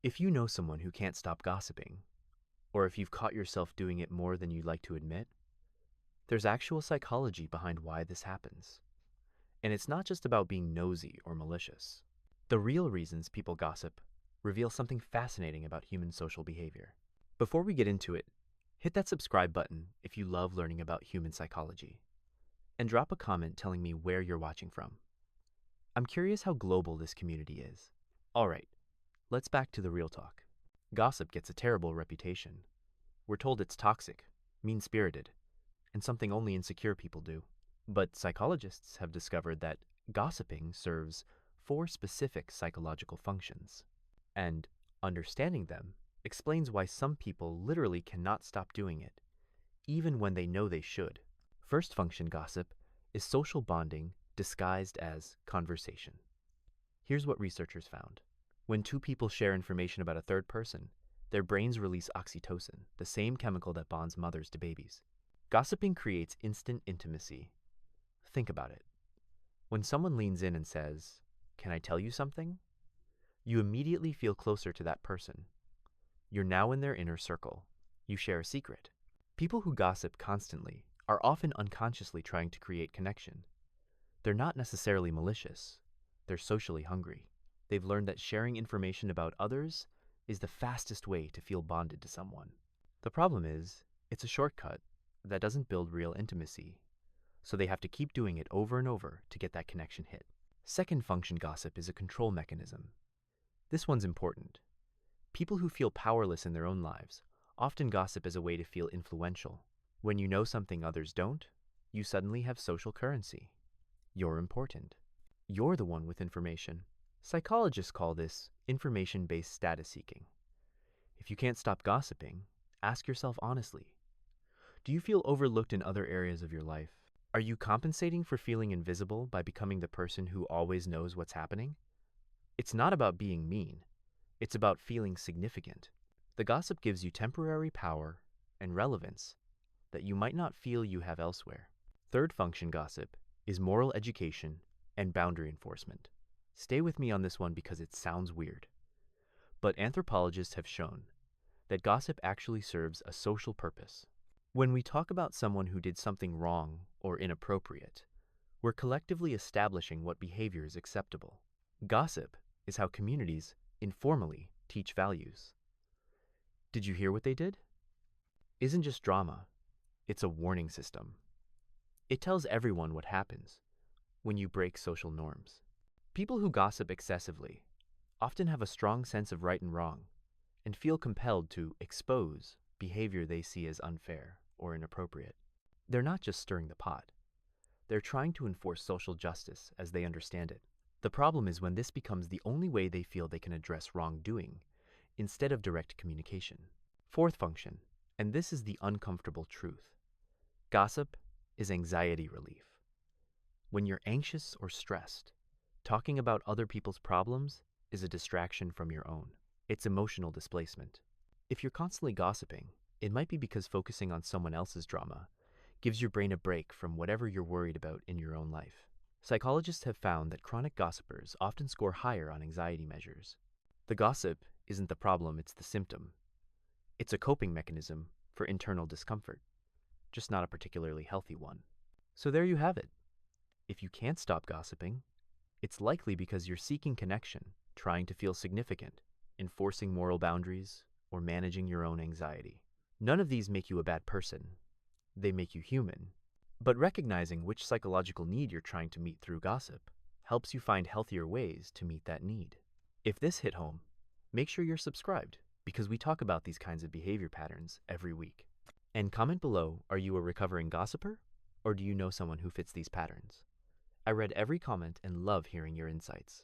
If you know someone who can't stop gossiping, or if you've caught yourself doing it more than you'd like to admit, there's actual psychology behind why this happens. And it's not just about being nosy or malicious. The real reasons people gossip reveal something fascinating about human social behavior. Before we get into it, hit that subscribe button if you love learning about human psychology, and drop a comment telling me where you're watching from. I'm curious how global this community is. All right, let's back to the real talk. Gossip gets a terrible reputation. We're told it's toxic, mean-spirited, and something only insecure people do. But psychologists have discovered that gossiping serves 4 specific psychological functions, and understanding them explains why some people literally cannot stop doing it, even when they know they should. First function gossip is social bonding disguised as conversation. Here's what researchers found. When 2 people share information about a third person, their brains release oxytocin, the same chemical that bonds mothers to babies. Gossiping creates instant intimacy. Think about it. When someone leans in and says, "Can I tell you something?" you immediately feel closer to that person. You're now in their inner circle. You share a secret. People who gossip constantly are often unconsciously trying to create connection. They're not necessarily malicious. They're socially hungry. They've learned that sharing information about others is the fastest way to feel bonded to someone. The problem is, it's a shortcut that doesn't build real intimacy, so they have to keep doing it over and over to get that connection hit. Second function gossip is a control mechanism. This one's important. People who feel powerless in their own lives often gossip as a way to feel influential. When you know something others don't, you suddenly have social currency. You're important. You're the one with information. Psychologists call this information-based status seeking. If you can't stop gossiping, ask yourself honestly, do you feel overlooked in other areas of your life? Are you compensating for feeling invisible by becoming the person who always knows what's happening? It's not about being mean. It's about feeling significant. The gossip gives you temporary power and relevance that you might not feel you have elsewhere. Third function gossip is moral education and boundary enforcement. Stay with me on this one because it sounds weird. But anthropologists have shown that gossip actually serves a social purpose. When we talk about someone who did something wrong or inappropriate, we're collectively establishing what behavior is acceptable. Gossip is how communities informally teach values. Did you hear what they did? Isn't just drama, it's a warning system. It tells everyone what happens when you break social norms. People who gossip excessively often have a strong sense of right and wrong and feel compelled to expose behavior they see as unfair or inappropriate. They're not just stirring the pot. They're trying to enforce social justice as they understand it. The problem is when this becomes the only way they feel they can address wrongdoing instead of direct communication. Fourth function, and this is the uncomfortable truth. Gossip is anxiety relief. When you're anxious or stressed, talking about other people's problems is a distraction from your own. It's emotional displacement. If you're constantly gossiping, it might be because focusing on someone else's drama gives your brain a break from whatever you're worried about in your own life. Psychologists have found that chronic gossipers often score higher on anxiety measures. The gossip isn't the problem, it's the symptom. It's a coping mechanism for internal discomfort, just not a particularly healthy one. So there you have it. If you can't stop gossiping, it's likely because you're seeking connection, trying to feel significant, enforcing moral boundaries, or managing your own anxiety. None of these make you a bad person. They make you human. But recognizing which psychological need you're trying to meet through gossip helps you find healthier ways to meet that need. If this hit home, make sure you're subscribed because we talk about these kinds of behavior patterns every week. And comment below, are you a recovering gossiper or do you know someone who fits these patterns? I read every comment and love hearing your insights.